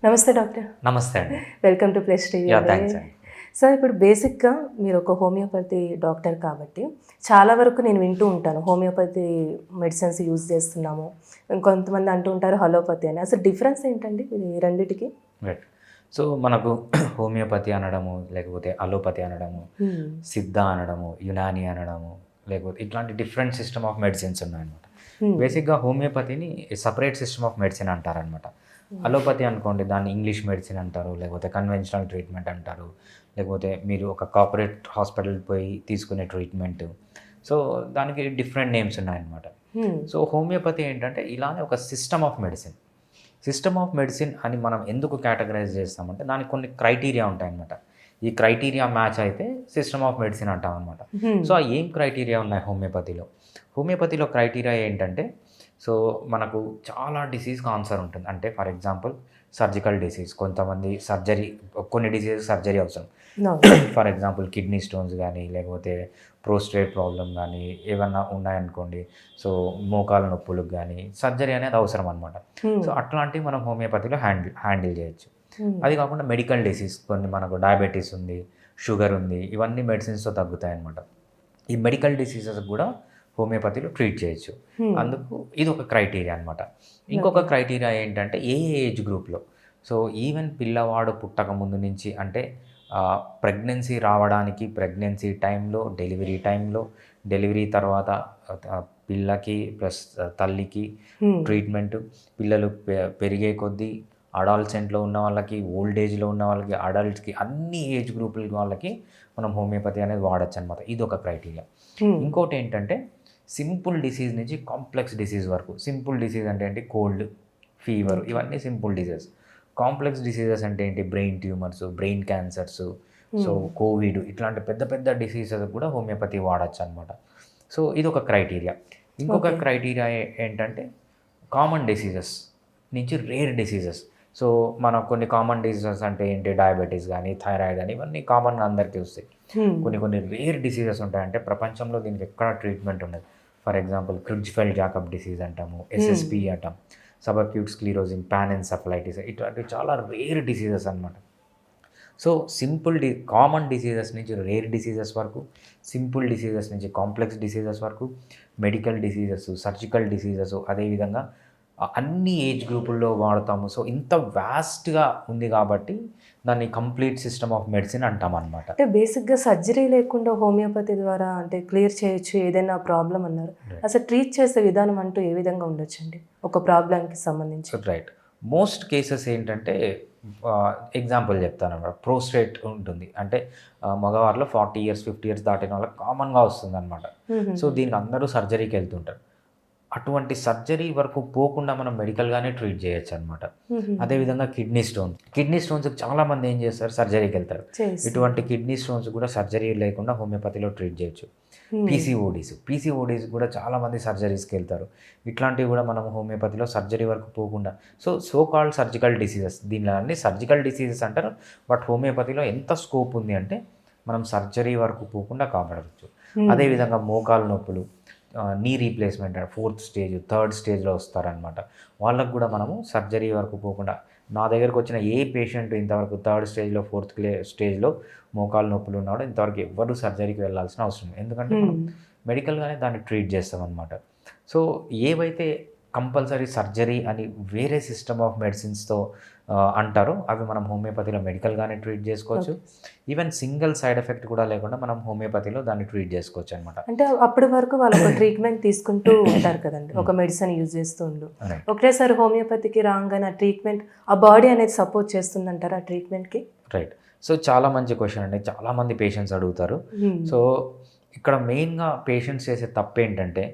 నమస్తే డాక్టర్. నమస్తే అండి. Welcome to plus TV. Thanks అండి. సార్, ఇప్పుడు బేసిక్గా మీరు ఒక హోమియోపతి డాక్టర్ కాబట్టి చాలా వరకు నేను వింటూ ఉంటాను, హోమియోపతి మెడిసిన్స్ యూజ్ చేస్తున్నాము, ఇంకొంతమంది అంటూ ఉంటారు హలోపతి అని. అసలు డిఫరెన్స్ ఏంటండి ఈ రెండిటికి? రైట్. సో మనకు హోమియోపతి అనడము, లేకపోతే అలోపతి అనడము, సిద్ధ అనడము, యునాని అనడము, లేకపోతే ఇట్లాంటి డిఫరెంట్ సిస్టమ్ ఆఫ్ మెడిసిన్స్ ఉన్నాయన్నమాట. బేసిక్గా హోమియోపతిని సపరేట్ సిస్టమ్ ఆఫ్ మెడిసిన్ అంటారనమాట. అలోపతి అనుకోండి, దాన్ని ఇంగ్లీష్ మెడిసిన్ అంటారు, లేకపోతే కన్వెన్షనల్ ట్రీట్మెంట్ అంటారు, లేకపోతే మీరు ఒక కార్పొరేట్ హాస్పిటల్ పోయి తీసుకునే ట్రీట్మెంట్. సో దానికి డిఫరెంట్ నేమ్స్ ఉన్నాయన్నమాట. సో హోమియోపతి ఏంటంటే ఇలానే ఒక system of medicine. System of medicine అని మనం ఎందుకు కేటగరైజ్ చేస్తామంటే దానికి కొన్ని క్రైటీరియా ఉంటాయన్నమాట. ఈ క్రైటీరియా మ్యాచ్ అయితే సిస్టమ్ ఆఫ్ మెడిసిన్ అంటాం అనమాట. సో ఆ ఏం క్రైటీరియా ఉన్నాయి హోమియోపతిలో? హోమియోపతిలో క్రైటీరియా ఏంటంటే, సో మనకు చాలా డిసీజ్కి ఆన్సర్ ఉంటుంది. అంటే ఫర్ ఎగ్జాంపుల్ సర్జికల్ డిసీజ్, కొంతమంది సర్జరీ, కొన్ని డిసీజ్ సర్జరీ అవసరం. ఫర్ ఎగ్జాంపుల్ కిడ్నీ స్టోన్స్ కానీ, లేకపోతే ప్రోస్టేట్ ప్రాబ్లం కానీ ఏమన్నా ఉన్నాయనుకోండి, సో మోకాల నొప్పులకు కానీ సర్జరీ అనేది అవసరం అనమాట. సో అట్లాంటివి మనం హోమియోపతిలో హ్యాండిల్ చేయొచ్చు. అది కాకుండా మెడికల్ డిసీజ్, కొన్ని మనకు డయాబెటీస్ ఉంది, షుగర్ ఉంది, ఇవన్నీ మెడిసిన్స్తో తగ్గుతాయి అనమాట. ఈ మెడికల్ డిసీజెస్ కూడా హోమియోపతిలో ట్రీట్ చేయొచ్చు. అందుకు ఇది ఒక క్రైటీరియా అనమాట. ఇంకొక క్రైటీరియా ఏంటంటే ఏ ఏజ్ గ్రూప్లో, సో ఈవెన్ పిల్లవాడు పుట్టక ముందు నుంచి, అంటే ప్రెగ్నెన్సీ రావడానికి, ప్రెగ్నెన్సీ టైంలో, డెలివరీ తర్వాత పిల్లకి ప్లస్ తల్లికి ట్రీట్మెంట్, పిల్లలు పెరిగే కొద్దీ అడాల్సెంట్లో ఉన్న వాళ్ళకి, ఓల్డ్ ఏజ్లో ఉన్న వాళ్ళకి, అడల్ట్స్కి, అన్ని ఏజ్ గ్రూపుల వాళ్ళకి మనం హోమియోపతి అనేది వాడచ్చు అనమాట. ఇది ఒక క్రైటీరియా. ఇంకోటి ఏంటంటే సింపుల్ డిసీజ్ నుంచి కాంప్లెక్స్ డిసీజ్ వరకు. సింపుల్ డిసీజ్ అంటే ఏంటి? కోల్డ్, ఫీవర్, ఇవన్నీ సింపుల్ డిసీజ్. కాంప్లెక్స్ డిసీజెస్ అంటే ఏంటి? Brain tumours, brain cancers, so Covid, ఇట్లాంటి పెద్ద పెద్ద డిసీజెస్ కూడా హోమియోపతి వాడచ్చు అనమాట. సో ఇది ఒక క్రైటీరియా. ఇంకొక క్రైటీరియా ఏంటంటే కామన్ డిసీజెస్ నుంచి రేర్ డిసీజెస్. సో మన కొన్ని కామన్ డిసీజెస్ అంటే ఏంటి? డయాబెటీస్ కానీ, థైరాయిడ్ కానీ, ఇవన్నీ కామన్గా అందరికీ వస్తాయి. కొన్ని రేర్ డిసీజెస్ ఉంటాయంటే ప్రపంచంలో దీనికి ఎక్కడ ట్రీట్మెంట్ ఉండదు. ఫర్ ఎగ్జాంపుల్ క్రిడ్జ్ఫెల్డ్ జాకబ్ డిసీజ్ అంటాము, ఎస్ఎస్పి అంటాం, సబక్యూట్ స్క్లీరోసిస్, పాన్ఎన్సెఫలైటిస్, ఇట్లాంటివి చాలా రేర్ డిసీజెస్ అనమాట. సో కామన్ డిసీజెస్ నుంచి రేర్ డిసీజెస్ వరకు, సింపుల్ డిసీజెస్ నుంచి కాంప్లెక్స్ డిసీజెస్ వరకు, మెడికల్ డిసీజెస్, సర్జికల్ డిసీజెస్, అదేవిధంగా అన్ని ఏజ్ గ్రూపుల్లో వాడతాము. సో ఇంత వాస్ట్గా ఉంది కాబట్టి దాన్ని కంప్లీట్ సిస్టమ్ ఆఫ్ మెడిసిన్ అంటాం అనమాట. అంటే బేసిక్గా సర్జరీ లేకుండా హోమియోపతి ద్వారా అంటే క్లియర్ చేయొచ్చు ఏదైనా ప్రాబ్లం అన్నారు. అసలు ట్రీట్ చేసే విధానం అంటూ ఏ విధంగా ఉండొచ్చండి ఒక ప్రాబ్లంకి సంబంధించి? రైట్. మోస్ట్ కేసెస్ ఏంటంటే ఎగ్జాంపుల్ చెప్తాను అనమాట. ప్రోస్టేట్ ఉంటుంది అంటే మగవారిలో 40 years 50 years దాటిన వాళ్ళకి కామన్గా వస్తుంది అనమాట. సో దీనికి అందరూ సర్జరీకి వెళ్తుంటారు. అటువంటి సర్జరీ వరకు పోకుండా మనం మెడికల్గానే ట్రీట్ చేయొచ్చు అనమాట. అదేవిధంగా కిడ్నీ స్టోన్స్కి చాలామంది ఏం చేస్తారు? సర్జరీకి వెళ్తారు. ఇటువంటి కిడ్నీ స్టోన్స్ కూడా సర్జరీ లేకుండా హోమియోపతిలో ట్రీట్ చేయొచ్చు. పీసీఓడీస్ కూడా చాలామంది సర్జరీస్కి వెళ్తారు. ఇట్లాంటివి కూడా మనం హోమియోపతిలో సర్జరీ వరకు పోకుండా, సో కాల్డ్ సర్జికల్ డిసీజెస్, దీనిలో అన్ని సర్జికల్ డిసీజెస్ అంటారు. బట్ హోమియోపతిలో ఎంత స్కోప్ ఉంది అంటే మనం సర్జరీ వరకు పోకుండా కాపాడవచ్చు. అదేవిధంగా మోకాలు నొప్పులు, knee replacement, 4th stage 3rd stageలో వస్తారనమాట. వాళ్ళకు కూడా మనము సర్జరీ వరకు పోకుండా, నా దగ్గరకు వచ్చిన ఏ పేషెంట్ ఇంతవరకు 3rd stageలో 4th stageలో మోకాలు నొప్పులు ఉన్నాడో ఇంతవరకు ఎవ్వరూ సర్జరీకి వెళ్ళాల్సిన అవసరం లేదు. ఎందుకంటే మనం మెడికల్గానే దాన్ని ట్రీట్ చేస్తామన్నమాట. సో ఏవైతే కంపల్సరీ సర్జరీ అని వేరే సిస్టమ్ ఆఫ్ మెడిసిన్స్తో అంటారో అవి మనం హోమియోపతిలో మెడికల్గానే ట్రీట్ చేసుకోవచ్చు. ఈవెన్ సింగిల్ సైడ్ ఎఫెక్ట్ కూడా లేకుండా మనం హోమియోపతిలో దాన్ని ట్రీట్ చేసుకోవచ్చు అనమాట. అంటే అప్పటి వరకు వాళ్ళు ఒక ట్రీట్మెంట్ తీసుకుంటూ ఉంటారు కదండి, ఒక మెడిసిన్ యూజ్ చేస్తూ ఉండు. ఒకటేసారి హోమియోపతికి రాగానే ఆ ట్రీట్మెంట్, ఆ బాడీ అనేది సపోర్ట్ చేస్తుందంటారు ఆ ట్రీట్మెంట్కి? రైట్. సో చాలా మంచి క్వశ్చన్ అండి, చాలామంది పేషెంట్స్ అడుగుతారు. సో ఇక్కడ మెయిన్గా పేషెంట్స్ చేసే తప్పు ఏంటంటే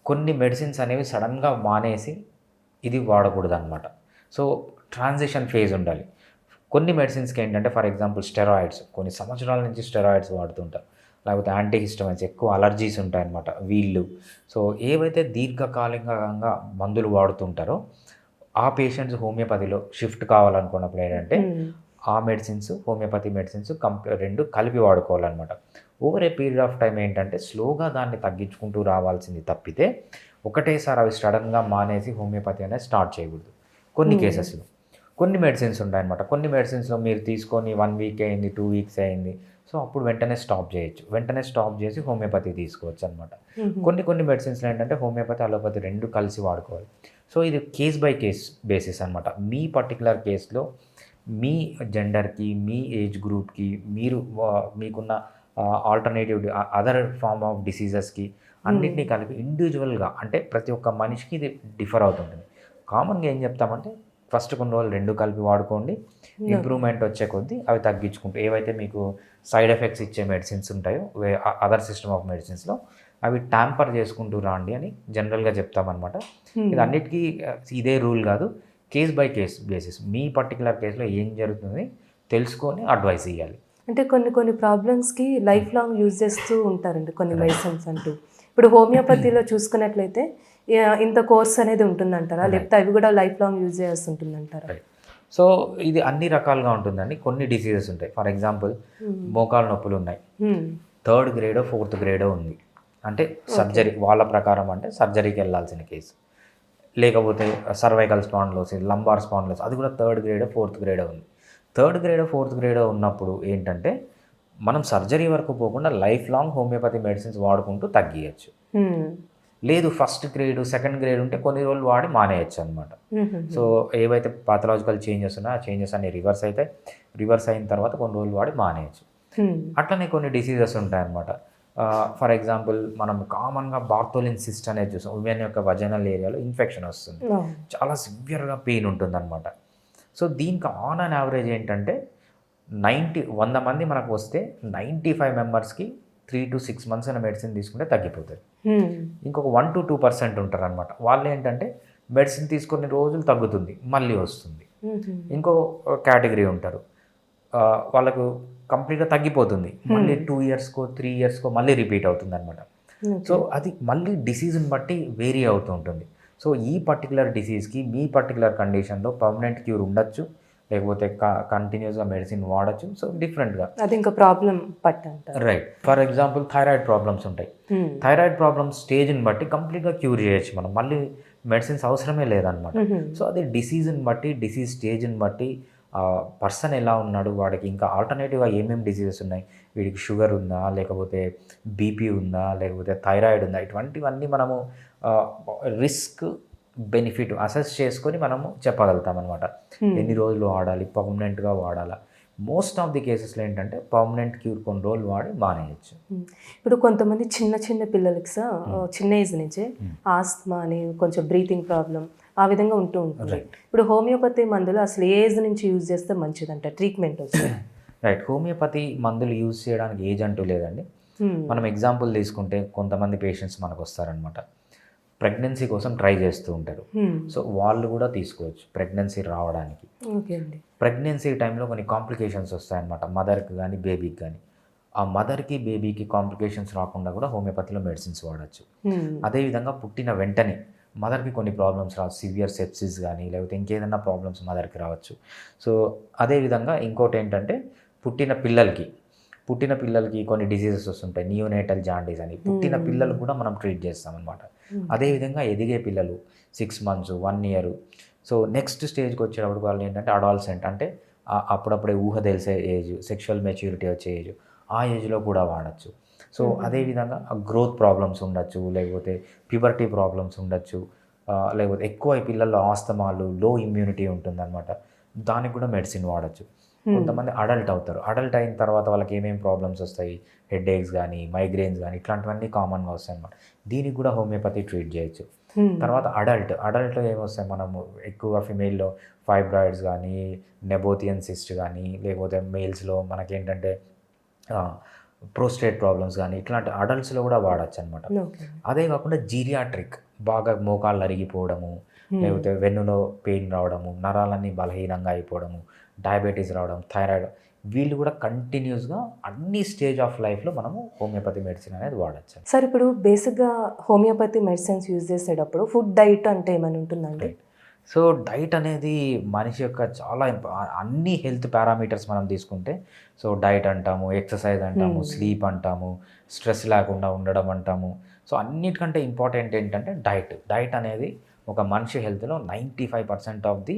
కొన్ని మెడిసిన్స్ అనేవి సడన్గా మానేసి ఇది వాడకూడదు అనమాట. సో ట్రాన్సిషన్ ఫేజ్ ఉండాలి. కొన్ని మెడిసిన్స్కి ఏంటంటే ఫర్ ఎగ్జాంపుల్ స్టెరాయిడ్స్, కొన్ని సంవత్సరాల నుంచి స్టెరాయిడ్స్ వాడుతుంటారు, లేకపోతే యాంటీహిస్టమైన్స్, ఎక్కువ అలర్జీస్ ఉంటాయన్నమాట వీళ్ళు. సో ఏవైతే దీర్ఘకాలికంగా మందులు వాడుతుంటారో ఆ పేషెంట్స్ హోమియోపతిలో షిఫ్ట్ కావాలనుకున్నప్పుడు ఏంటంటే ఆ మెడిసిన్స్, హోమియోపతి మెడిసిన్స్ రెండు కలిపి వాడుకోవాలన్నమాట. Over a period of time ఏంటంటే స్లోగా దాన్ని తగ్గించుకుంటూ రావాల్సింది తప్పితే ఒకటేసారి అవి సడన్గా మానేసి హోమియోపతి అనేది స్టార్ట్ చేయకూడదు కొన్ని కేసెస్లో. కొన్ని మెడిసిన్స్ ఉంటాయన్నమాట. కొన్ని మెడిసిన్స్‌లో మీరు తీసుకొని 1 వీక్ అయింది, 2 వీక్స్ అయింది. సో, అప్పుడు వెంటనే స్టాప్ చేయొచ్చు. వెంటనే స్టాప్ చేసి హోమియోపతి తీసుకోవచ్చనమాట. కొన్ని మెడిసిన్స్‌లో ఏంటంటే హోమియోపతి, అలోపతి 2 కలిసి వాడుకోవాలి. సో, ఇది కేస్ బై కేస్ బేసిస్ అనమాట. మీ పర్టిక్యులర్ కేస్‌లో మీ జెండర్‌కి, మీ ఏజ్ గ్రూప్‌కి, మీరు మీకున్న ఆల్టర్‌నేటివ్ అదర్ ఫార్మ్ ఆఫ్ డిసీజెస్‌కి అన్నిటిని కలిపి ఇండివిజువల్‌గా అంటే ప్రతి ఒక్క మనిషికి ఇది డిఫర్ అవుతుంటుంది. కామన్‌గా ఏం చెప్తామంటే ఫస్ట్ కొన్ని రోజులు 2 కలిపి వాడుకోండి. ఇంప్రూవ్‌మెంట్ వచ్చే కొద్దీ అవి తగ్గించుకుంటూ ఏవైతే మీకు సైడ్ ఎఫెక్ట్స్ ఇచ్చే మెడిసిన్స్ ఉంటాయో అదర్ సిస్టమ్ ఆఫ్ మెడిసిన్స్‌లో అవి ట్యాంపర్ చేసుకుంటూ రాండి అని జనరల్‌గా చెప్తామన్నమాట. ఇది అన్నిటికీ ఇదే రూల్ కాదు. Case by case basis. మీ పర్టిక్యులర్ కేస్‌లో ఏం జరుగుతుంది తెలుసుకొని అడ్వైస్ ఇయ్యాలి. అంటే కొన్ని ప్రాబ్లమ్స్కి లైఫ్ లాంగ్ యూజ్ చేస్తూ ఉంటారండి కొన్ని మెడిసిన్స్ అంటూ. ఇప్పుడు హోమియోపతిలో చూసుకున్నట్లయితే ఇంత కోర్స్ అనేది ఉంటుందంటారా, లేకపోతే అవి కూడా లైఫ్ లాంగ్ యూజ్ చేయాల్సి ఉంటుందంటారా? సో ఇది అన్ని రకాలుగా ఉంటుందండి. కొన్ని డిసీజెస్ ఉంటాయి. ఫర్ ఎగ్జాంపుల్ మోకాలు నొప్పులు ఉన్నాయి. 3rd గ్రేడో 4th గ్రేడో ఉంది. అంటే సర్జరీ వాళ్ళ ప్రకారం అంటే సర్జరీకి వెళ్ళాల్సిన కేసు. లేకపోతే సర్వైకల్ స్పాండిలోసిస్, లంబార్ స్పాండిలోసిస్ అది కూడా 3rd గ్రేడో 4th గ్రేడో ఉంది. 3rd గ్రేడో 4th గ్రేడో ఉన్నప్పుడు ఏంటంటే మనం సర్జరీ వరకు పోకుండా లైఫ్ లాంగ్ హోమియోపతి మెడిసిన్స్ వాడుకుంటూ తగ్గియచ్చు. లేదు 1st గ్రేడ్ 2nd గ్రేడ్ ఉంటే కొన్ని రోజులు వాడి మానేయచ్చు అనమాట. సో ఏవైతే పాథలాజికల్ చేంజెస్ ఉన్నాయో ఆ చేంజెస్ అన్ని రివర్స్ అయితే రివర్స్ అయిన తర్వాత కొన్ని రోజులు వాడి మానేయచ్చు. అట్లనే కొన్ని డిసీజెస్ ఉంటాయన్నమాట. ఫర్ ఎగ్జాంపుల్ మనం కామన్గా బార్తోలిన్ సిస్ట్ అనేది చూస్తాం. ఉమెన్ యొక్క వజనల్ ఏరియాలో ఇన్ఫెక్షన్ వస్తుంది, చాలా సివియర్గా పెయిన్ ఉంటుంది అనమాట. సో దీనికి ఆన్ అండ్ యావరేజ్ ఏంటంటే 100 మంది మనకు వస్తే 95 మెంబర్స్కి 3 to 6 months అయిన మెడిసిన్ తీసుకుంటే తగ్గిపోతుంది. ఇంకొక 1 to 2% ఉంటారు అనమాట. వాళ్ళు ఏంటంటే మెడిసిన్ తీసుకునే రోజులు తగ్గుతుంది, మళ్ళీ వస్తుంది. ఇంకో కేటగిరీ ఉంటారు, వాళ్ళకు కంప్లీట్గా తగ్గిపోతుంది, మళ్ళీ 2 yearsకో 3 yearsకో మళ్ళీ రిపీట్ అవుతుంది అనమాట. సో అది మళ్ళీ డిసీజ్ని బట్టి వేరీ అవుతూ ఉంటుంది. సో ఈ పర్టికులర్ డిసీజ్కి మీ పర్టికులర్ కండిషన్లో పర్మనెంట్ క్యూర్ ఉండొచ్చు, లేకపోతే కంటిన్యూస్గా మెడిసిన్ వాడచ్చు. సో డిఫరెంట్గా అది ఇంకా ప్రాబ్లం పట్టు అంటారు. Right. For example thyroid problems ఉంటాయి. థైరాయిడ్ ప్రాబ్లమ్స్ స్టేజ్ని బట్టి కంప్లీట్గా క్యూర్ చేయొచ్చు మనం, మళ్ళీ మెడిసిన్స్ అవసరమే లేదనమాట. సో అది డిసీజ్ని బట్టి, డిసీజ్ స్టేజ్ని బట్టి, పర్సన్ ఎలా ఉన్నాడు, వాడికి ఇంకా ఆల్టర్నేటివ్గా ఏమేమి డిసీజెస్ ఉన్నాయి, వీడికి షుగర్ ఉందా, లేకపోతే బీపీ ఉందా, లేకపోతే థైరాయిడ్ ఉందా, ఇటువంటివన్నీ మనము రిస్క్ బెనిఫిట్ అసెస్ చేసుకొని మనము చెప్పగలుగుతాం అనమాట. ఎన్ని రోజులు వాడాలి, పర్మనెంట్గా వాడాలా. మోస్ట్ ఆఫ్ ది కేసెస్లో ఏంటంటే పర్మనెంట్ క్యూర్ కొన్ని రోజులు వాడి మానేయచ్చు. ఇప్పుడు కొంతమంది చిన్న పిల్లలకి చిన్న ఏజ్ నుంచే ఆస్తమా అని, కొంచెం బ్రీతింగ్ ప్రాబ్లం ఆ విధంగా ఉంటూ ఉంటుంది. ఇప్పుడు హోమియోపతి మందులు అసలు ఏ ఏజ్ నుంచి యూజ్ చేస్తే మంచిదంట ట్రీట్మెంట్ వచ్చి? రైట్. హోమియోపతి మందులు యూజ్ చేయడానికి ఏజ్ అంటూ లేదండి. మనం ఎగ్జాంపుల్ తీసుకుంటే కొంతమంది పేషెంట్స్ మనకు వస్తారనమాట, ప్రెగ్నెన్సీ కోసం ట్రై చేస్తూ ఉంటారు. సో వాళ్ళు కూడా తీసుకోవచ్చు ప్రెగ్నెన్సీ రావడానికి. ప్రెగ్నెన్సీ టైంలో కొన్ని కాంప్లికేషన్స్ వస్తాయన్నమాట, మదర్కి కానీ బేబీకి కానీ. ఆ మదర్కి బేబీకి కాంప్లికేషన్స్ రాకుండా కూడా హోమియోపతిలో మెడిసిన్స్ వాడచ్చు. అదేవిధంగా పుట్టిన వెంటనే మదర్కి కొన్ని ప్రాబ్లమ్స్ రావచ్చు, సివియర్ సెప్సిస్ కానీ లేకపోతే ఇంకేదైనా ప్రాబ్లమ్స్ మదర్కి రావచ్చు. సో అదేవిధంగా ఇంకోటి ఏంటంటే పుట్టిన పిల్లలకి కొన్ని డిసీజెస్ వస్తుంటాయి, నియోనేటల్ జాండీస్ అని. పుట్టిన పిల్లలు కూడా మనం ట్రీట్ చేస్తాం అనమాట. అదేవిధంగా ఎదిగే పిల్లలు 6 months 1 year. సో నెక్స్ట్ స్టేజ్కి వచ్చేటప్పుడు వాళ్ళు ఏంటంటే అడాల్సెంట్, అంటే అప్పుడప్పుడే ఊహ తెలిసే ఏజ్, సెక్షువల్ మెచ్యూరిటీ వచ్చే ఏజ్, ఆ ఏజ్లో కూడా వాడచ్చు. సో అదేవిధంగా గ్రోత్ ప్రాబ్లమ్స్ ఉండొచ్చు, లేకపోతే ప్యూబర్టీ ప్రాబ్లమ్స్ ఉండొచ్చు, లేకపోతే ఎక్కువ పిల్లల్లో ఆస్తమాలు, లో ఇమ్యూనిటీ ఉంటుందన్నమాట, దానికి కూడా మెడిసిన్ వాడచ్చు. కొంతమంది అడల్ట్ అవుతారు, అడల్ట్ అయిన తర్వాత వాళ్ళకి ఏమేమి ప్రాబ్లమ్స్ వస్తాయి, హెడ్ఏక్స్ కానీ మైగ్రేన్స్ కానీ ఇట్లాంటివన్నీ కామన్గా వస్తాయి అన్నమాట. దీనికి కూడా హోమియోపతి ట్రీట్ చేయొచ్చు. తర్వాత అడల్ట్లో ఏమొస్తాయి, మనము ఎక్కువగా ఫిమేల్లో ఫైబ్రాయిడ్స్ కానీ, నెబోథియన్ సిస్ట్ కానీ, లేకపోతే మేల్స్లో మనకేంటంటే ప్రోస్టేట్ ప్రాబ్లమ్స్ కానీ, ఇట్లాంటి అడల్ట్స్లో కూడా వాడచ్చు అనమాట. అదే కాకుండా జీరియాట్రిక్, బాగా మోకాళ్ళు అరిగిపోవడము, లేకపోతే వెన్నులో పెయిన్ రావడము, నరాలన్నీ బలహీనంగా అయిపోవడము, డయాబెటీస్ రావడం, థైరాయిడ్, వీళ్ళు కూడా కంటిన్యూస్గా అన్ని స్టేజ్ ఆఫ్ లైఫ్లో మనము హోమియోపతి మెడిసిన్ అనేది వాడచ్చు. సార్ ఇప్పుడు బేసిక్గా హోమియోపతి మెడిసిన్స్ యూజ్ చేసేటప్పుడు ఫుడ్ డైట్ అంటే ఏమైనా ఉంటుందండి? సో డైట్ అనేది మనిషి యొక్క చాలా అన్ని హెల్త్ పారామీటర్స్ మనం తీసుకుంటే, సో డైట్ అంటాము, ఎక్సర్సైజ్ అంటాము, స్లీప్ అంటాము, స్ట్రెస్ లేకుండా ఉండడం అంటాము. సో అన్నిటికంటే ఇంపార్టెంట్ ఏంటంటే డైట్ అనేది ఒక మనిషి హెల్త్లో 95% ఆఫ్ ది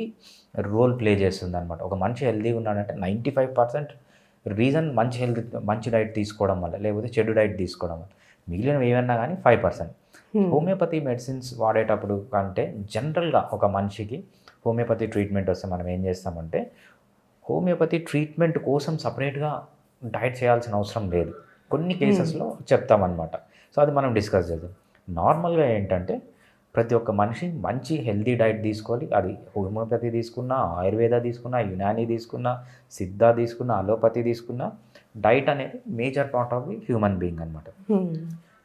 రోల్ ప్లే చేస్తుంది అనమాట. ఒక మనిషి హెల్తీగా ఉన్నాడంటే 95% రీజన్ మంచి డైట్ తీసుకోవడం వల్ల, లేకపోతే చెడు డైట్ తీసుకోవడం వల్ల. మిగిలినవి ఏమన్నా కానీ 5%. హోమియోపతి మెడిసిన్స్ వాడేటప్పుడు కంటే జనరల్గా ఒక మనిషికి హోమియోపతి ట్రీట్మెంట్ వస్తే మనం ఏం చేస్తామంటే, హోమియోపతి ట్రీట్మెంట్ కోసం సపరేట్గా డైట్ చేయాల్సిన అవసరం లేదు. కొన్ని కేసెస్లో చెప్తామన్నమాట. సో అది మనం డిస్కస్ చేద్దాం. నార్మల్గా ఏంటంటే ప్రతి ఒక్క మనిషి మంచి హెల్తీ డైట్ తీసుకోవాలి. అది హోమియోపతి తీసుకున్నా, ఆయుర్వేద తీసుకున్నా, యునానీ తీసుకున్నా, సిద్ధ తీసుకున్నా, అలోపతి తీసుకున్నా, డైట్ అనేది major part of the human being అనమాట.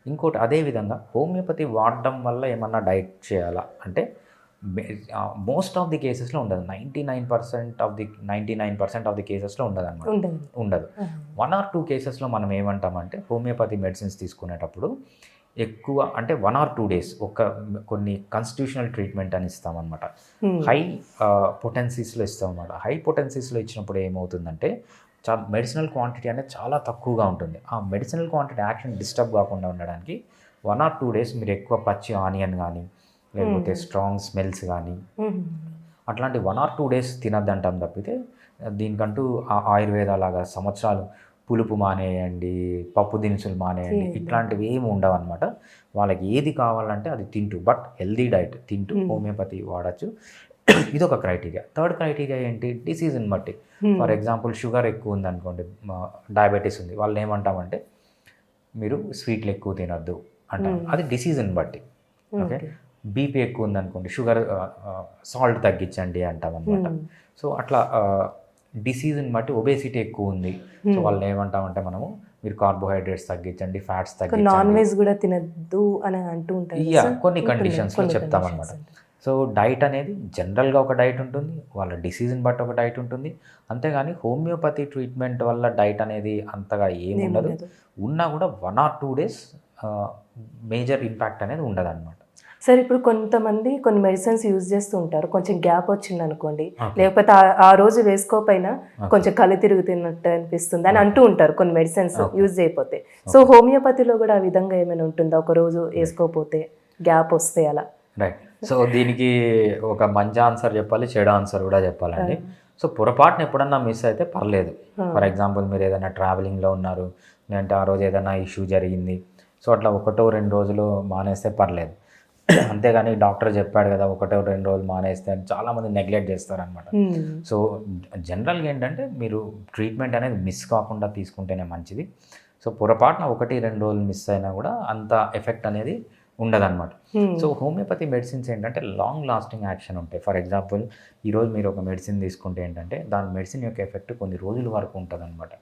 ఇంకోటి అదేవిధంగా హోమియోపతి వాడడం వల్ల ఏమన్నా డైట్ చేయాలా అంటే మోస్ట్ ఆఫ్ ది కేసెస్లో ఉండదు. 99% ఆఫ్ ది కేసెస్లో ఉండదు అనమాట. ఉండదు. 1 or 2 కేసెస్లో మనం ఏమంటామంటే హోమియోపతి మెడిసిన్స్ తీసుకునేటప్పుడు ఎక్కువ అంటే 1 or 2 days కొన్ని కాన్స్టిట్యూషనల్ ట్రీట్మెంట్ అని ఇస్తామన్నమాట. హై పొటెన్సీస్లో ఇస్తామన్నమాట. హై పొటెన్సీస్లో ఇచ్చినప్పుడు ఏమవుతుందంటే మెడిసినల్ క్వాంటిటీ అనేది చాలా తక్కువగా ఉంటుంది. ఆ మెడిసినల్ క్వాంటిటీ యాక్షన్ డిస్టర్బ్ కాకుండా ఉండడానికి 1 or 2 days మీరు ఎక్కువ పచ్చి ఆనియన్ కానీ, లేకపోతే స్ట్రాంగ్ స్మెల్స్ కానీ అట్లాంటి 1 or 2 days తినద్దంటాం తప్పితే, దీనికంటూ ఆయుర్వేద లాగా సంవత్సరాలు పులుపు మానేయండి, పప్పు దినుసులు మానేయండి, ఇట్లాంటివి ఏమి ఉండవు అనమాట. వాళ్ళకి ఏది కావాలంటే అది తింటూ, బట్ హెల్దీ డైట్ తింటూ హోమియోపతి వాడచ్చు. ఇదొక క్రైటీరియా. థర్డ్ క్రైటీరియా ఏంటి? డిసీజ్ని బట్టి. ఫర్ ఎగ్జాంపుల్ షుగర్ ఎక్కువ ఉందనుకోండి, డయాబెటీస్ ఉంది, వాళ్ళు ఏమంటామంటే మీరు స్వీట్లు ఎక్కువ తినొద్దు అంటాం. అది డిసీజ్ని బట్టి. ఓకే, బీపీ ఎక్కువ ఉందనుకోండి, షుగర్ సాల్ట్ తగ్గించండి అంటాం అనమాట. సో అట్లా డిసీజ్ని బట్టి. ఒబేసిటీ ఎక్కువ ఉంది, సో వాళ్ళు ఏమంటామంటే మనము మీరు కార్బోహైడ్రేట్స్ తగ్గించండి, ఫ్యాట్స్ తగ్గించండి, నాన్ వెజ్ కూడా తినద్దు అని అంటూ ఉంటారు. కొన్ని కండిషన్స్లో చెప్తామన్నమాట. సో డైట్ అనేది జనరల్గా ఒక డైట్ ఉంటుంది, వాళ్ళ డిసీజ్ని బట్టి ఒక డైట్ ఉంటుంది. అంతేగాని హోమియోపతి ట్రీట్మెంట్ వల్ల డైట్ అనేది అంతగా ఏమి ఉండదు. ఉన్నా కూడా 1 or 2 days మేజర్ ఇంపాక్ట్ అనేది ఉండదు అనమాట. సరే, ఇప్పుడు కొంతమంది కొన్ని మెడిసిన్స్ యూజ్ చేస్తూ ఉంటారు, కొంచెం గ్యాప్ వచ్చింది అనుకోండి, లేకపోతే ఆ రోజు వేసుకోకపోయినా కొంచెం కళ్ళు తిరుగుతున్నట్టు అనిపిస్తుంది అని అంటూ ఉంటారు కొన్ని మెడిసిన్స్ యూజ్ చేయకపోతే. సో హోమియోపతిలో కూడా ఆ విధంగా ఏమైనా ఉంటుందా? ఒక రోజు వేసుకోకపోతే గ్యాప్ వస్తే అలా? రైట్. సో దీనికి ఒక మంచి ఆన్సర్ చెప్పాలి, చెడు ఆన్సర్ కూడా చెప్పాలండి. సో పొరపాటున ఎప్పుడన్నా మిస్ అయితే పర్లేదు. ఫర్ ఎగ్జాంపుల్ మీరు ఏదైనా ట్రావెలింగ్లో ఉన్నారు, లేదంటే ఆ రోజు ఏదైనా ఇష్యూ జరిగింది, సో అట్లా 1-2 రోజులు మానేస్తే పర్లేదు. అంతేగాని డాక్టర్ చెప్పాడు కదా 1-2 రోజులు మానేస్తే అని చాలామంది నెగ్లెక్ట్ చేస్తారనమాట. సో జనరల్గా ఏంటంటే మీరు ట్రీట్మెంట్ అనేది మిస్ కాకుండా తీసుకుంటేనే మంచిది. సో పొరపాటున 1-2 రోజులు మిస్ అయినా కూడా అంత ఎఫెక్ట్ అనేది ఉండదన్నమాట. సో హోమియోపతి మెడిసిన్స్ ఏంటంటే లాంగ్ లాస్టింగ్ యాక్షన్ ఉంటాయి. ఫర్ ఎగ్జాంపుల్ ఈరోజు మీరు ఒక మెడిసిన్ తీసుకుంటే ఏంటంటే దాని మెడిసిన్ యొక్క ఎఫెక్ట్ కొన్ని రోజుల వరకు ఉంటుంది అనమాట.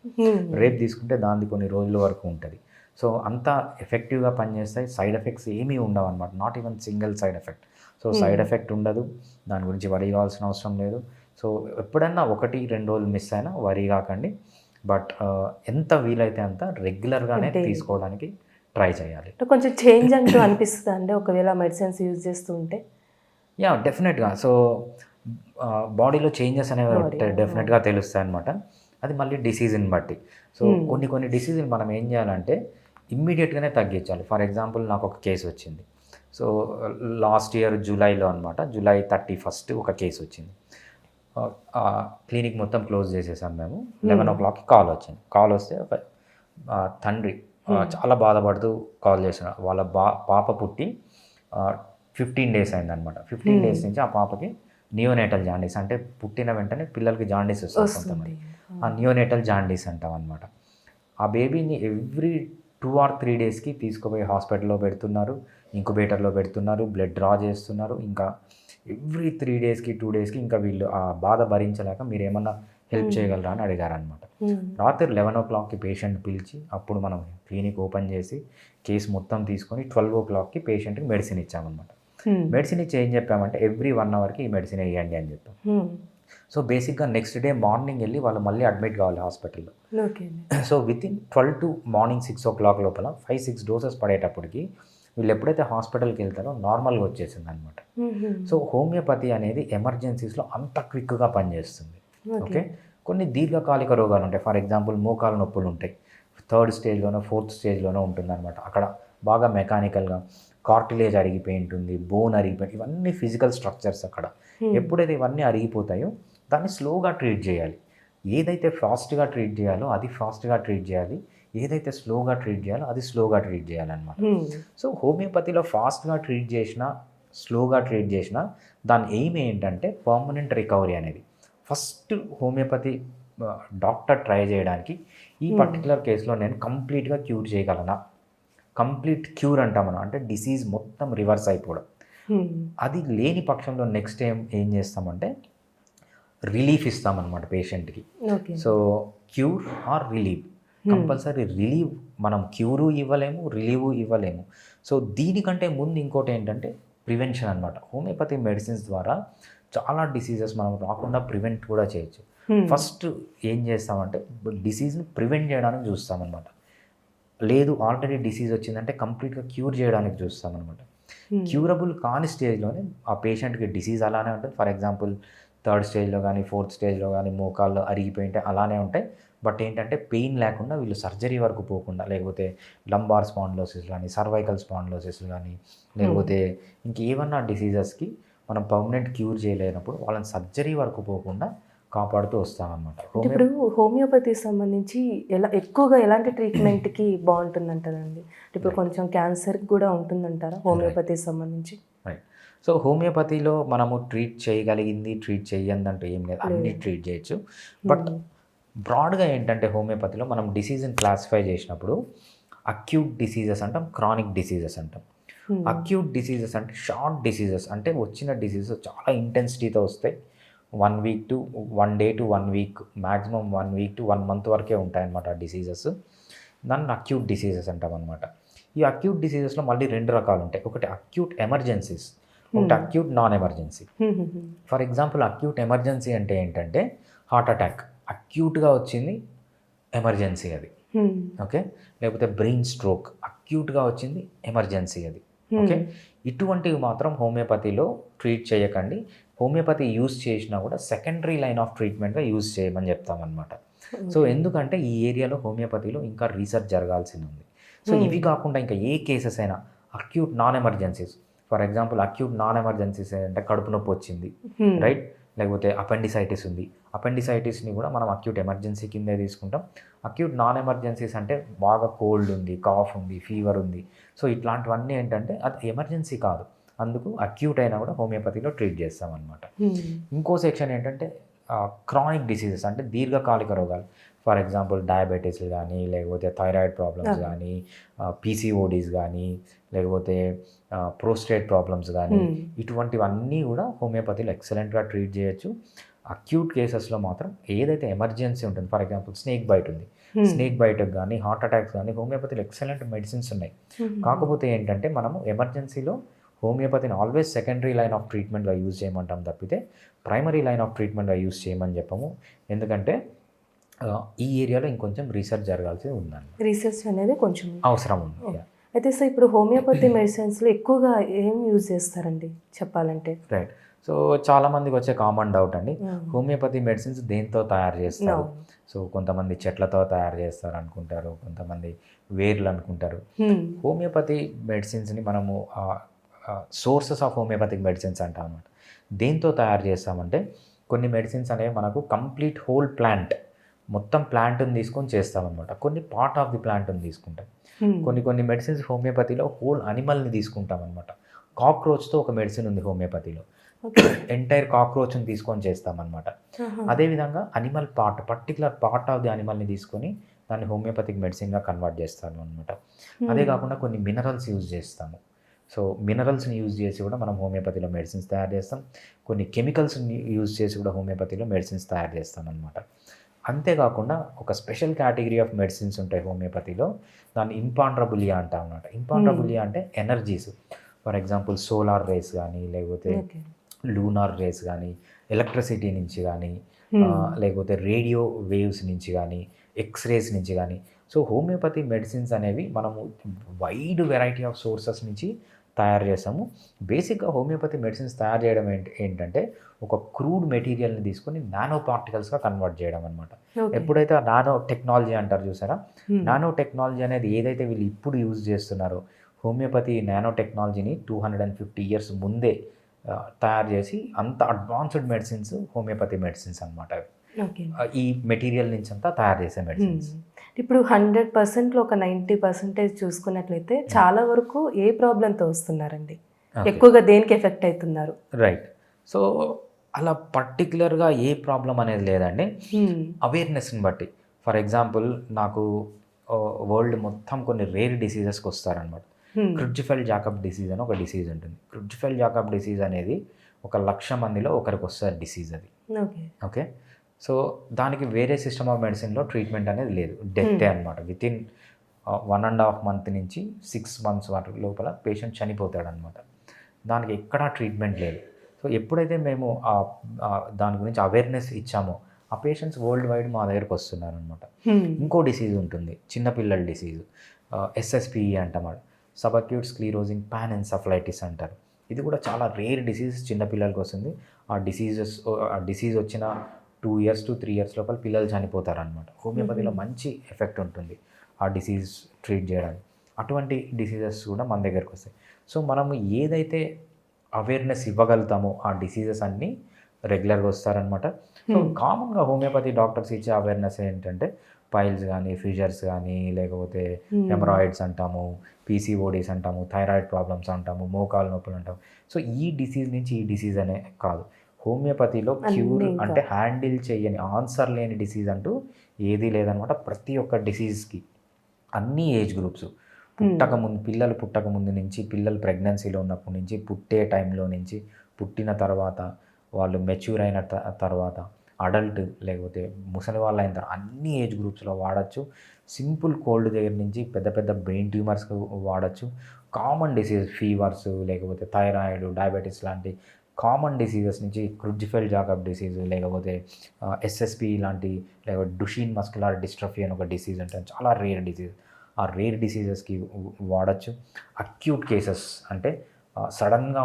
రేపు తీసుకుంటే దానిది కొన్ని రోజుల వరకు ఉంటుంది. సో అంత ఎఫెక్టివ్గా పనిచేస్తాయి. సైడ్ ఎఫెక్ట్స్ ఏమీ ఉండవు అనమాట. Not even single side effect. So side effect ఉండదు, దాని గురించి వరీ కావాల్సిన అవసరం లేదు. సో ఎప్పుడన్నా 1-2 రోజులు మిస్ అయినా వరీ కాకండి. బట్ ఎంత వీలైతే అంత రెగ్యులర్గానే తీసుకోవడానికి ట్రై చేయాలి. కొంచెం చేంజ్ అంటూ అనిపిస్తుంది అండి ఒకవేళ మెడిసిన్స్ యూజ్ చేస్తూ ఉంటే? యా, డెఫినెట్గా. సో బాడీలో చేంజెస్ అనేవి డెఫినెట్గా తెలుస్తాయి అనమాట. అది మళ్ళీ డిసీజ్ని బట్టి. సో కొన్ని డిసీజ్ని మనం ఏం చేయాలంటే ఇమ్మీడియట్గానే తగ్గించాలి. ఫర్ ఎగ్జాంపుల్ నాకు ఒక కేసు వచ్చింది. సో లాస్ట్ ఇయర్ జూలైలో అనమాట, July 31 ఒక కేసు వచ్చింది. క్లినిక్ మొత్తం క్లోజ్ చేసేసాం మేము. 11 o'clockకి కాల్ వచ్చింది. కాల్ వస్తే ఒక తండ్రి చాలా బాధపడుతూ కాల్ చేసిన వాళ్ళ పాప పుట్టి 15 days అయిందనమాట. 15 days నుంచి ఆ పాపకి నియోనేటల్ జాండీస్, అంటే పుట్టిన వెంటనే పిల్లలకి జాండీస్ వస్తుంది కొంతమంది. ఆ నియోనేటల్ జాండీస్ అంటాం అనమాట. ఆ బేబీని ఎవ్రీ 2 or 3 daysకి తీసుకుపోయి హాస్పిటల్లో పెడుతున్నారు, ఇంక్యుబేటర్లో పెడుతున్నారు, బ్లడ్ డ్రా చేస్తున్నారు. ఇంకా ఎవ్రీ 3 daysకి 2 daysకి ఇంకా వీళ్ళు ఆ బాధ భరించలేక మీరు ఏమన్నా హెల్ప్ చేయగలరా అని అడిగారనమాట. రాత్రి 11 o'clockకి పేషెంట్ పిలిచి అప్పుడు మనం క్లినిక్ ఓపెన్ చేసి కేసు మొత్తం తీసుకొని 12 o'clockకి పేషెంట్కి మెడిసిన్ ఇచ్చామన్నమాట. మెడిసిన్ ఇచ్చి ఏం చెప్పామంటే ఎవ్రీ 1 hourకి ఈ మెడిసిన్ వేయండి అని చెప్పాం. సో బేసిక్గా నెక్స్ట్ డే మార్నింగ్ వెళ్ళి వాళ్ళు మళ్ళీ అడ్మిట్ కావాలి హాస్పిటల్లో. So within 12 to morning 6 o'clock లోపల 5-6 doses పడేటప్పటికి వీళ్ళు ఎప్పుడైతే హాస్పిటల్కి వెళ్తారో నార్మల్గా వచ్చేసింది అనమాట. సో హోమియోపతి అనేది ఎమర్జెన్సీస్లో అంత క్విక్గా పనిచేస్తుంది. ఓకే, కొన్ని దీర్ఘకాలిక రోగాలు ఉంటాయి. ఫర్ ఎగ్జాంపుల్ మోకాలు నొప్పులు ఉంటాయి, 3rd stage 4th stage ఉంటుందన్నమాట. అక్కడ బాగా మెకానికల్గా కార్టిలేజ్ అరిగిపోయి ఉంటుంది, బోన్ అరిగిపోయి, ఇవన్నీ ఫిజికల్ స్ట్రక్చర్స్ అక్కడ. ఎప్పుడైతే ఇవన్నీ అరిగిపోతాయో దాన్ని స్లోగా ట్రీట్ చేయాలి. ఏదైతే ఫాస్ట్గా ట్రీట్ చేయాలో అది ఫాస్ట్గా ట్రీట్ చేయాలి, ఏదైతే స్లోగా ట్రీట్ చేయాలో అది స్లోగా ట్రీట్ చేయాలన్నమాట. సో హోమియోపతిలో ఫాస్ట్గా ట్రీట్ చేసినా స్లోగా ట్రీట్ చేసినా దాని ఎయిమ్ ఏంటంటే పర్మనెంట్ రికవరీ అనేది. ఫస్ట్ హోమియోపతి డాక్టర్ ట్రై చేయడానికి ఈ పర్టికులర్ కేసులో నేను కంప్లీట్గా క్యూర్ చేయగలనా, కంప్లీట్ క్యూర్ అంటాం మనం, అంటే డిసీజ్ మొత్తం రివర్స్ అయిపోవడం. అది లేని పక్షంలో నెక్స్ట్ ఏం చేస్తామంటే రిలీఫ్ ఇస్తామన్నమాట పేషెంట్కి. So cure or relieve, compulsory relieve. మనం క్యూరు ఇవ్వలేము, రిలీవ్ ఇవ్వలేము. సో దీనికంటే ముందు ఇంకోటి ఏంటంటే ప్రివెన్షన్ అనమాట. హోమియోపతి మెడిసిన్స్ ద్వారా చాలా డిసీజెస్ మనం రాకుండా ప్రివెంట్ కూడా చేయొచ్చు. ఫస్ట్ ఏం చేస్తామంటే డిసీజ్ని ప్రివెంట్ చేయడానికి చూస్తామన్నమాట. లేదు ఆల్రెడీ డిసీజ్ వచ్చిందంటే కంప్లీట్గా క్యూర్ చేయడానికి చూస్తామన్నమాట. క్యూరబుల్ కాని స్టేజ్లోనే ఆ పేషెంట్కి డిసీజ్ అలానే ఉంటుంది. ఫర్ ఎగ్జాంపుల్ 3rd స్టేజ్లో కానీ 4th స్టేజ్లో కానీ మోకాళ్ళు అరిగిపోయింటే అలానే ఉంటాయి. బట్ ఏంటంటే పెయిన్ లేకుండా వీళ్ళు సర్జరీ వరకు పోకుండా, లేకపోతే లంబార్ స్పాండిలోసిస్ కానీ సర్వైకల్ స్పాండిలోసిస్ కానీ లేకపోతే ఇంకేమన్నా డిసీజెస్కి మనం పర్మనెంట్ క్యూర్ చేయలేనప్పుడు వాళ్ళని సర్జరీ వరకు పోకుండా కాపాడుతూ వస్తామన్నమాట. ఇప్పుడు హోమియోపతి సంబంధించి ఎక్కువగా ఎలాంటి ట్రీట్మెంట్కి బాగుంటుందంటారండి? ఇప్పుడు కొంచెం క్యాన్సర్కి కూడా ఉంటుందంటారా హోమియోపతి సంబంధించి? రైట్. సో హోమియోపతిలో మనము ట్రీట్ చేయగలిగింది, ట్రీట్ చేయందంటూ ఏం లేదు, అన్నీ ట్రీట్ చేయొచ్చు. బట్ బ్రాడ్గా ఏంటంటే హోమియోపతిలో మనం డిసీజ్ని క్లాసిఫై చేసినప్పుడు అక్యూట్ డిసీజెస్ అంటాం, క్రానిక్ డిసీజెస్ అంటాం. అక్యూట్ డిసీజెస్ అంటే షార్ట్ డిసీజెస్, అంటే వచ్చిన డిసీజెస్ చాలా ఇంటెన్సిటీతో వస్తాయి. 1 week to 1 day to 1 week, maximum 1 week to 1 month వరకే ఉంటాయన్నమాట ఆ డిసీజెస్. దాన్ని అక్యూట్ డిసీజెస్ అంటాం అనమాట. ఈ అక్యూట్ డిసీజెస్లో మళ్ళీ 2 రకాలు ఉంటాయి. ఒకటి అక్యూట్ ఎమర్జెన్సీస్, ఒకటి acute non emergency. For example acute emergency అంటే ఏంటంటే హార్ట్ అటాక్ అక్యూట్గా వచ్చింది, ఎమర్జెన్సీ అది. ఓకే. లేకపోతే బ్రెయిన్ స్ట్రోక్ అక్యూట్గా వచ్చింది, ఎమర్జెన్సీ అది. ఓకే. ఇటువంటివి మాత్రం హోమియోపతిలో ట్రీట్ చేయకండి. హోమియోపతి యూజ్ చేసినా కూడా సెకండరీ లైన్ ఆఫ్ ట్రీట్మెంట్గా యూజ్ చేయమని చెప్తామన్నమాట. సో ఎందుకంటే ఈ ఏరియాలో హోమియోపతిలో ఇంకా రీసెర్చ్ జరగాల్సి ఉంది. సో ఇవి కాకుండా ఇంకా ఏ కేసెస్ అయినా acute non emergencies, for example acute non emergencies అంటే కడుపు నొప్పి వచ్చింది, రైట్, లేకపోతే అపెండిసైటిస్ ఉంది. అపెండిసైటిస్ని కూడా మనం అక్యూట్ ఎమర్జెన్సీ కిందే తీసుకుంటాం. అక్యూట్ నాన్ ఎమర్జెన్సీస్ అంటే బాగా కోల్డ్ ఉంది, కాఫ్ ఉంది, ఫీవర్ ఉంది. సో ఇట్లాంటివన్నీ ఏంటంటే అది ఎమర్జెన్సీ కాదు, అందుకు అక్యూట్ అయినా కూడా హోమియోపతిలో ట్రీట్ చేస్తామన్నమాట. ఇంకో సెక్షన్ ఏంటంటే క్రానిక్ డిసీజెస్ అంటే దీర్ఘకాలిక రోగాలు. ఫర్ ఎగ్జాంపుల్ డయాబెటీస్ కానీ, లేకపోతే థైరాయిడ్ ప్రాబ్లమ్స్ కానీ, పీసీఓడీస్ కానీ, లేకపోతే ప్రోస్టేట్ ప్రాబ్లమ్స్ కానీ, ఇటువంటివన్నీ కూడా హోమియోపతిలో ఎక్సలెంట్గా ట్రీట్ చేయొచ్చు. అక్యూట్ కేసెస్లో మాత్రం ఏదైతే ఎమర్జెన్సీ ఉంటుంది, ఫర్ ఎగ్జాంపుల్ స్నేక్ బైట్ ఉంది, స్నేక్ బైట్కి కానీ హార్ట్ అటాక్స్ కానీ హోమియోపతిలో ఎక్సలెంట్ మెడిసిన్స్ ఉన్నాయి. కాకపోతే ఏంటంటే మనము ఎమర్జెన్సీలో హోమియోపతిని ఆల్వేస్ సెకండరీ లైన్ ఆఫ్ ట్రీట్మెంట్గా యూజ్ చేయమంటాం తప్పితే ప్రైమరీ లైన్ ఆఫ్ ట్రీట్మెంట్గా యూజ్ చేయమని చెప్పము. ఎందుకంటే ఈ ఏరియాలో ఇంకొంచెం రీసెర్చ్ జరగాల్సి ఉందండి. రీసెర్చ్ అనేది కొంచెం అవసరం ఉంది. అయితే సార్ ఇప్పుడు హోమియోపతి మెడిసిన్స్లో ఎక్కువగా ఏం యూజ్ చేస్తారండి చెప్పాలంటే? రైట్. సో చాలామందికి వచ్చే కామన్ డౌట్ అండి, హోమియోపతి మెడిసిన్స్ దేంతో తయారు చేస్తారు? సో కొంతమంది చెట్లతో తయారు చేస్తారు అనుకుంటారు, కొంతమంది వేర్లు అనుకుంటారు. హోమియోపతి మెడిసిన్స్ని మనము సోర్సెస్ ఆఫ్ హోమియోపతిక్ మెడిసిన్స్ అంటాం అన్నమాట. దేంతో తయారు చేస్తామంటే కొన్ని మెడిసిన్స్ అనేవి మనకు కంప్లీట్ హోల్ ప్లాంట్, మొత్తం ప్లాంట్ని తీసుకొని చేస్తామన్నమాట. కొన్ని పార్ట్ ఆఫ్ ది ప్లాంట్ని తీసుకుంటాం. కొన్ని మెడిసిన్స్ హోమియోపతిలో హోల్ అనిమల్ని తీసుకుంటాం అనమాట. కాక్రోచ్తో ఒక మెడిసిన్ ఉంది హోమియోపతిలో, ఎంటైర్ కాక్రోచ్ని తీసుకొని చేస్తామన్నమాట. అదేవిధంగా animal part, particular part of the అనిమల్ని తీసుకొని దాన్ని హోమియోపతిక్ మెడిసిన్గా కన్వర్ట్ చేస్తాము అనమాట. అదే కాకుండా కొన్ని మినరల్స్ యూజ్ చేస్తాము. సో మినరల్స్ని యూజ్ చేసి కూడా మనం హోమియోపతిలో మెడిసిన్స్ తయారు చేస్తాం. కొన్ని కెమికల్స్ని యూజ్ చేసి కూడా హోమియోపతిలో మెడిసిన్స్ తయారు చేస్తాం అనమాట. అంతేకాకుండా ఒక స్పెషల్ కేటగిరీ ఆఫ్ మెడిసిన్స్ ఉంటాయి హోమియోపతిలో, దాన్ని ఇంపాండ్రబులియా అంటాం అన్నమాట. ఇంపాండ్రబులియా అంటే energies, for example solar rays కానీ, లేకపోతే లూనార్ రేస్ కానీ, ఎలక్ట్రిసిటీ నుంచి కానీ, లేకపోతే రేడియో వేవ్స్ నుంచి కానీ, ఎక్స్రేస్ నుంచి కానీ. సో హోమియోపతి మెడిసిన్స్ అనేవి మనము వైడ్ వెరైటీ ఆఫ్ సోర్సెస్ నుంచి తయారు చేస్తాము. బేసిక్గా హోమియోపతి మెడిసిన్స్ తయారు చేయడం ఏంటంటే ఒక క్రూడ్ మెటీరియల్ని తీసుకొని నానో పార్టికల్స్గా కన్వర్ట్ చేయడం అనమాట. ఎప్పుడైతే నానో టెక్నాలజీ అంటారు చూసారా, నానో టెక్నాలజీ అనేది ఏదైతే వీళ్ళు ఇప్పుడు యూజ్ చేస్తున్నారో హోమియోపతి నానో టెక్నాలజీని 250 ఇయర్స్ ముందే తయారు చేసి అంత అడ్వాన్స్డ్ మెడిసిన్స్ హోమియోపతి మెడిసిన్స్ అనమాట. ఓకే. ఈ మెటీరియల్ నుంచి అంతా తయారు చేసే మెడిసిన్స్. ఇప్పుడు 100%లో ఒక 90% చూసుకున్నట్లయితే చాలా వరకు ఏ ప్రాబ్లంతో వస్తున్నారండి? ఎక్కువగా దేనికి ఎఫెక్ట్ అవుతున్నారు? రైట్. సో అలా పర్టికులర్గా ఏ ప్రాబ్లం అనేది లేదండి, అవేర్నెస్ని బట్టి. ఫర్ ఎగ్జాంపుల్ నాకు వరల్డ్ మొత్తం కొన్ని రేర్ డిసీజెస్కి వస్తారనమాట. క్రుడ్జిఫెల్ జాకబ్ డిసీజ్ అని ఒక డిసీజ్ ఉంటుంది. క్రుడ్జిఫెల్ జాకబ్ డిసీజ్ అనేది 1,00,000 మందిలో ఒకరికి వస్తారు డిసీజ్ అది. ఓకే. సో దానికి వేరే సిస్టమ్ ఆఫ్ మెడిసిన్లో ట్రీట్మెంట్ అనేది లేదు, డెత్తే అనమాట. వితిన్ 1.5 month నుంచి 6 months వరకు లోపల పేషెంట్ చనిపోతాడనమాట. దానికి ఎక్కడా ట్రీట్మెంట్ లేదు. సో ఎప్పుడైతే మేము దాని గురించి అవేర్నెస్ ఇచ్చామో ఆ పేషెంట్స్ వరల్డ్ వైడ్ మా దగ్గరకు వస్తున్నారనమాట. ఇంకో డిసీజ్ ఉంటుంది, చిన్నపిల్లల డిసీజ్, SSPE అంటామాట, సబ్అక్యూట్ స్క్లీరోజింగ్ పాన్ఎన్సెఫలైటిస్ అంటారు. ఇది కూడా చాలా రేర్ డిసీజ్, చిన్నపిల్లలకి వస్తుంది. ఆ డిసీజ్ వచ్చిన 2 years to 3 years లోపల పిల్లలు చనిపోతారనమాట. హోమియోపతిలో మంచి ఎఫెక్ట్ ఉంటుంది ఆ డిసీజ్ ట్రీట్ చేయడానికి. అటువంటి డిసీజెస్ కూడా మన దగ్గరకు వస్తాయి. సో మనము ఏదైతే అవేర్నెస్ ఇవ్వగలుగుతామో ఆ డిసీజెస్ అన్నీ రెగ్యులర్గా వస్తారనమాట. సో కామన్గా హోమియోపతి డాక్టర్స్ ఇచ్చే అవేర్నెస్ ఏంటంటే పైల్స్ కానీ, ఫిషర్స్ కానీ, లేకపోతే హెమరాయిడ్స్ అంటాము, PCODs అంటాము, థైరాయిడ్ ప్రాబ్లమ్స్ అంటాము, మోకాలు నొప్పులు అంటాము. సో ఈ డిసీజ్ నుంచి ఈ డిసీజ్ అనే కాదు, హోమియోపతిలో క్యూర్ అంటే హ్యాండిల్ చేయని, ఆన్సర్ లేని డిసీజ్ అంటూ ఏదీ లేదనమాట. ప్రతి ఒక్క డిసీజ్కి అన్ని ఏజ్ గ్రూప్స్, పిల్లలు పుట్టక ముందు నుంచి, పిల్లలు ప్రెగ్నెన్సీలో ఉన్నప్పటి నుంచి, పుట్టే టైంలో నుంచి, పుట్టిన తర్వాత, వాళ్ళు మెచ్యూర్ అయిన తర్వాత, అడల్ట్ లేకపోతే ముసలి వాళ్ళు అయిన తర్వాత అన్ని ఏజ్ గ్రూప్స్లో వాడచ్చు. సింపుల్ కోల్డ్ దగ్గర నుంచి పెద్ద పెద్ద బ్రెయిన్ ట్యూమర్స్కి వాడచ్చు. కామన్ డిసీజ్ ఫీవర్స్, లేకపోతే థైరాయిడ్, డయాబెటీస్ లాంటి కామన్ డిసీజెస్ నుంచి క్రుడ్జిఫెల్ జాకబ్ డిసీజ్, లేకపోతే SSPE లాంటి, లేకపోతే డుషీన్ మస్కులర్ డిస్ట్రఫీ అని ఒక డిసీజ్ అంటే చాలా రేర్ డిసీజ్, ఆ రేర్ డిసీజెస్కి వాడచ్చు. అక్యూట్ కేసెస్ అంటే సడన్గా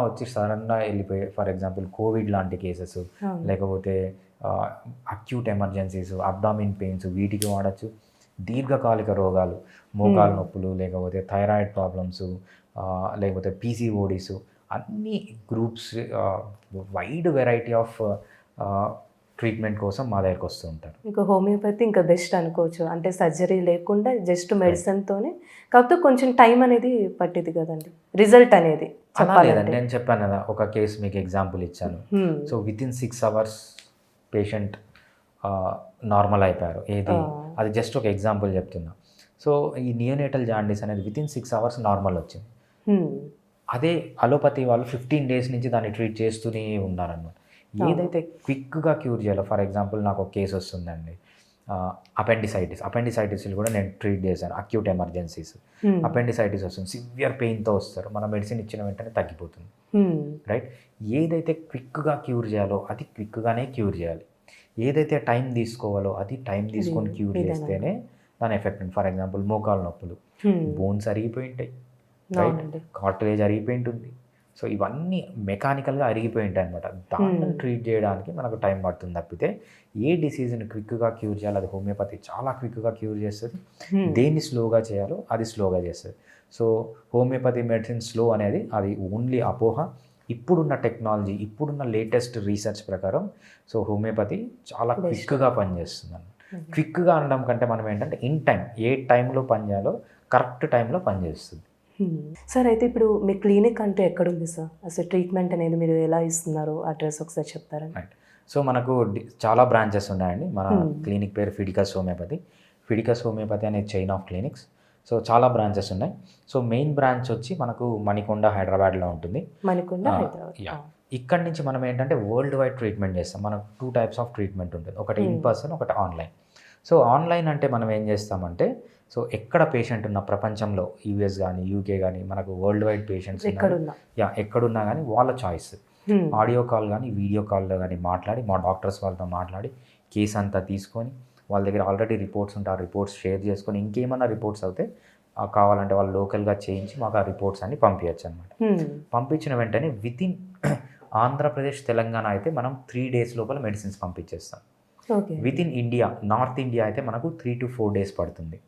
వెళ్ళిపోయి, ఫర్ ఎగ్జాంపుల్ కోవిడ్ లాంటి కేసెస్, లేకపోతే అక్యూట్ ఎమర్జెన్సీస్, అబ్డామిన్ పెయిన్స్, వీటికి వాడచ్చు. దీర్ఘకాలిక రోగాలు, మోకాలు నొప్పులు, లేకపోతే థైరాయిడ్ ప్రాబ్లమ్స్, లేకపోతే PCODs, అన్ని groups wide variety of treatment కోసం మా దగ్గరకు వస్తూ ఉంటారు. ఇంకా హోమియోపతి ఇంకా బెస్ట్ అనుకోవచ్చు, అంటే సర్జరీ లేకుండా జస్ట్ మెడిసిన్తోనే. కాకపోతే కొంచెం టైం అనేది పట్టింది కదండి రిజల్ట్ అనేది. నేను చెప్పాను కదా, ఒక కేసు మీకు ఎగ్జాంపుల్ ఇచ్చాను. So within 6 hours patient normal అయిపోయారు. అది జస్ట్ ఒక ఎగ్జాంపుల్ చెప్తున్నా. సో ఈ నియోనేటల్ జాండీస్ అనేది వితిన్ 6 hours నార్మల్ వచ్చింది. అదే అలోపతి వాళ్ళు 15 days నుంచి దాన్ని ట్రీట్ చేస్తూనే ఉన్నారన్నమాట. ఏదైతే క్విక్గా క్యూర్ చేయాలో, ఫర్ ఎగ్జాంపుల్ నాకు ఒక కేసు వస్తుందండి, అపెండిసైటిస్ కూడా నేను ట్రీట్ చేశాను. అక్యూట్ ఎమర్జెన్సీస్, అపెండిసైటిస్ వస్తుంది, సివియర్ పెయిన్తో వస్తారు, మన మెడిసిన్ ఇచ్చిన వెంటనే తగ్గిపోతుంది. రైట్. ఏదైతే క్విక్గా క్యూర్ చేయాలో అది క్విక్గానే క్యూర్ చేయాలి. ఏదైతే టైం తీసుకోవాలో అది టైం తీసుకొని క్యూర్ చేస్తేనే దాని ఎఫెక్ట్ ఉంది. ఫర్ ఎగ్జాంపుల్ మోకాలు నొప్పులు, బోన్స్ అరిగిపోయి ఉంటాయి, రైట్, కార్టిలేజ్ అరిగిపోయి ఉంటుంది. సో ఇవన్నీ మెకానికల్గా అరిగిపోయి ఉంటాయి అనమాట. దాన్ని ట్రీట్ చేయడానికి మనకు టైం పడుతుంది తప్పితే ఏ డిసీజ్ని క్విక్గా క్యూర్ చేయాలో అది హోమియోపతి చాలా క్విక్గా క్యూర్ చేస్తుంది. దేన్ని స్లోగా చేయాలో అది స్లోగా చేస్తుంది. సో హోమియోపతి మెడిసిన్ స్లో అనేది అది ఓన్లీ అపోహ. ఇప్పుడున్న టెక్నాలజీ, ఇప్పుడున్న లేటెస్ట్ రీసెర్చ్ ప్రకారం సో హోమియోపతి చాలా క్విక్గా పనిచేస్తుంది అన్నమాట. క్విక్గా అనడం కంటే మనం ఏంటంటే ఇన్ టైం, ఏ టైంలో పనిచేయాలో కరెక్ట్ టైంలో పనిచేస్తుంది. సార్ అయితే ఇప్పుడు మీ క్లినిక్ అంటే ఎక్కడుంది సార్? అసలు ట్రీట్మెంట్ అనేది మీరు ఎలా ఇస్తున్నారు, అడ్రస్ ఒకసారి చెప్తారా? రైట్. సో మనకు చాలా బ్రాంచెస్ ఉన్నాయండి. మన క్లినిక్ పేరు ఫిడికస్ హోమియోపతి. ఫిడికస్ హోమియోపతి అనే చైన్ ఆఫ్ క్లినిక్స్. సో చాలా బ్రాంచెస్ ఉన్నాయి. సో మెయిన్ బ్రాంచ్ వచ్చి మనకు మణికొండ, హైదరాబాద్లో ఉంటుంది. మణికొండ, హైదరాబాద్. ఇక్కడి నుంచి మనం ఏంటంటే వరల్డ్ వైడ్ ట్రీట్మెంట్ చేస్తాం. మనకు 2 types ఆఫ్ ట్రీట్మెంట్ ఉంటుంది, ఒకటి ఇన్ పర్సన్, ఒకటి ఆన్లైన్. సో ఆన్లైన్ అంటే మనం ఏం చేస్తామంటే, సో ఎక్కడ పేషెంట్ ఉన్న ప్రపంచంలో US కానీ UK కానీ మనకు వరల్డ్ వైడ్ పేషెంట్స్ ఎక్కడున్నా కానీ వాళ్ళ చాయిస్, ఆడియో కాల్ కానీ వీడియో కాల్లో కానీ మాట్లాడి, మా డాక్టర్స్ వాళ్ళతో మాట్లాడి కేసు అంతా తీసుకొని, వాళ్ళ దగ్గర ఆల్రెడీ రిపోర్ట్స్ ఉంటే ఆ రిపోర్ట్స్ షేర్ చేసుకొని, ఇంకేమన్నా రిపోర్ట్స్ అవుతే కావాలంటే వాళ్ళు లోకల్గా చేయించి మాకు ఆ రిపోర్ట్స్ అన్ని పంపించచ్చు అనమాట. పంపించిన వెంటనే వితిన్ ఆంధ్రప్రదేశ్, తెలంగాణ అయితే మనం 3 days లోపల మెడిసిన్స్ పంపించేస్తాం. Okay. Within India, north India అయితే మనకు 3 to 4 days పడుతుంది.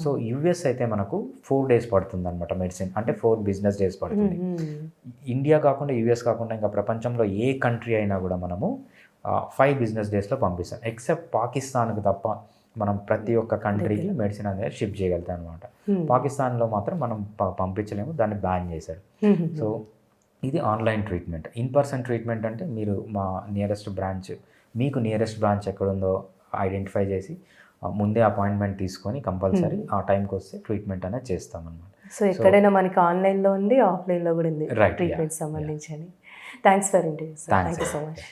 సో యూఎస్ అయితే మనకు 4 days పడుతుంది అనమాట మెడిసిన్, అంటే 4 business days పడుతుంది. ఇండియా కాకుండా యూఎస్ కాకుండా ఇంకా ప్రపంచంలో ఏ కంట్రీ అయినా కూడా మనము 5 business daysలో పంపిస్తాం. ఎక్సెప్ట్ పాకిస్తాన్కి తప్ప మనం ప్రతి ఒక్క కంట్రీకి మెడిసిన్ అనేది షిప్ చేయగలుగుతాం అనమాట. పాకిస్తాన్లో మాత్రం మనం పంపించలేము, దాన్ని బ్యాన్ చేశారు. సో ఇది online treatment. In person treatment అంటే మీరు మా నియరెస్ట్ బ్రాంచ్, మీకు నియరెస్ట్ బ్రాంచ్ ఎక్కడుందో ఐడెంటిఫై చేసి ముందే అపాయింట్మెంట్ తీసుకొని కంపల్సరీ ఆ టైంకి వస్తే ట్రీట్మెంట్ అనేది చేస్తామన్నమాట. సో ఎక్కడైనా మనకి ఆన్లైన్లో ఉంది, ఆఫ్లైన్లో కూడా ఉంది Right, ట్రీట్మెంట్ yeah, సంబంధించి. Thanks for interview sir. Thank you so much.